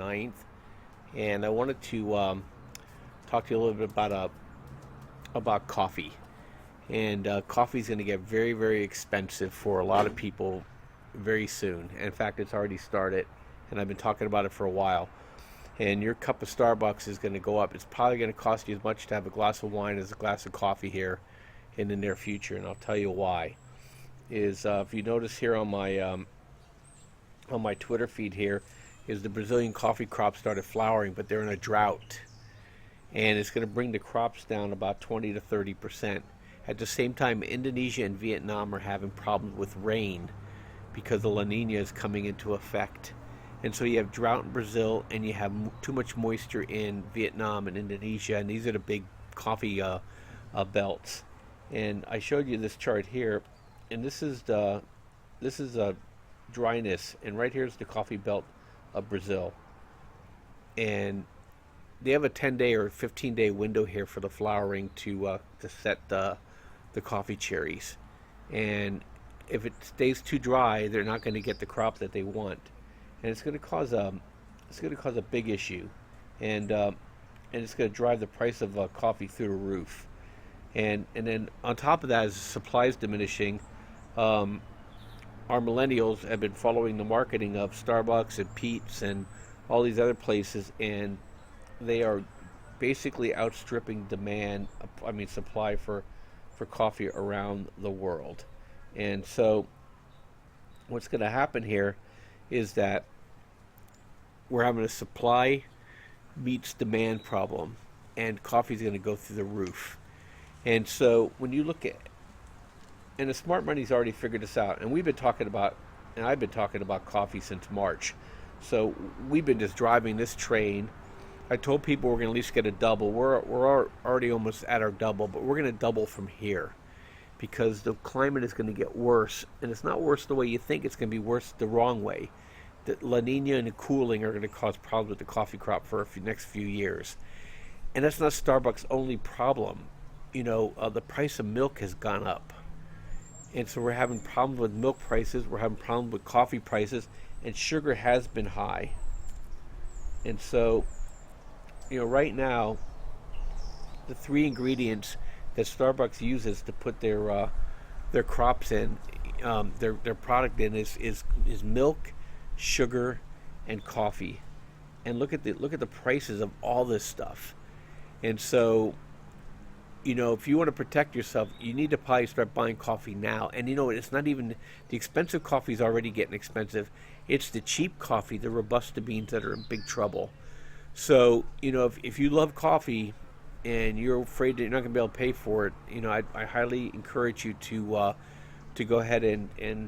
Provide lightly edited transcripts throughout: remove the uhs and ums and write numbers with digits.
9th, and I wanted to talk to you a little bit about coffee. And coffee is going to get very, very expensive for a lot of people very soon. In fact, it's already started, and I've been talking about it for a while. And your cup of Starbucks is going to go up. It's probably going to cost you as much to have a glass of wine as a glass of coffee here in the near future, and I'll tell you why. If you notice here on my Twitter feed here, is the Brazilian coffee crop started flowering, but they're in a drought, and it's going to bring the crops down about 20 to 30%. At the same time, Indonesia and Vietnam are having problems with rain because the La Nina is coming into effect. And so you have drought in Brazil, and you have too much moisture in Vietnam and Indonesia, and these are the big coffee belts. And I showed you this chart here, and this is dryness, and right here is the coffee belt of Brazil. And they have a 10-day or 15-day window here for the flowering to set the coffee cherries. And if it stays too dry, they're not going to get the crop that they want, and it's going to cause a big issue, and it's going to drive the price of coffee through the roof. And then on top of that, as supply is diminishing, our millennials have been following the marketing of Starbucks and Pete's and all these other places, and they are basically outstripping supply for coffee around the world. And so what's going to happen here is that we're having a supply meets demand problem, and coffee is going to go through the roof. And so when you look at, and the smart money's already figured this out, and I've been talking about coffee since March. So we've been just driving this train. I told people we're going to at least get a double. We're already almost at our double, but we're going to double from here because the climate is going to get worse, and it's not worse the way you think. It's going to be worse the wrong way. The La Nina and the cooling are going to cause problems with the coffee crop for the next few years, and that's not Starbucks' only problem. The price of milk has gone up, and so we're having problems with milk prices. We're having problems with coffee prices, and sugar has been high. And so, right now, the three ingredients that Starbucks uses to put their crops in, their product in is milk, sugar, and coffee. And look at the prices of all this stuff. And so, if you want to protect yourself, you need to probably start buying coffee now. And it's not even the expensive coffee is already getting expensive. It's the cheap coffee, the Robusta beans, that are in big trouble. So, if you love coffee and you're afraid that you're not going to be able to pay for it, I highly encourage you to go ahead and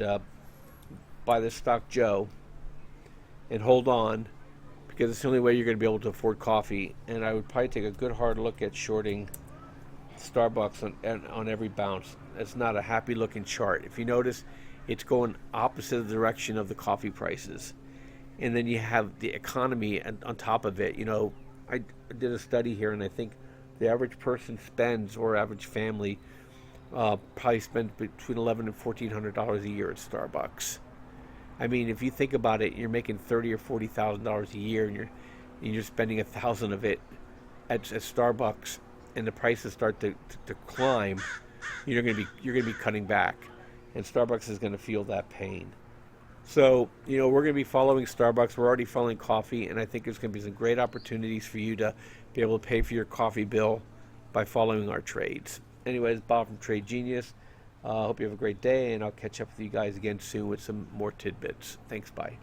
buy the stock Joe and hold on, because it's the only way you're going to be able to afford coffee. And I would probably take a good hard look at shorting Starbucks on every bounce. It's not a happy looking chart. If you notice, it's going opposite of the direction of the coffee prices. And then you have the economy on top of it. I did a study here, and I think the average person spends, or average family, probably spends between $1,100 and $1,400 a year at Starbucks. I mean, if you think about it, you're making $30,000 or $40,000 a year, and you're spending $1,000 of it at Starbucks, and the prices start to climb. You're going to be cutting back, and Starbucks is going to feel that pain. So, we're going to be following Starbucks. We're already following coffee, and I think there's going to be some great opportunities for you to be able to pay for your coffee bill by following our trades. Anyways, Bob from Trade Genius. Hope you have a great day, and I'll catch up with you guys again soon with some more tidbits. Thanks, bye.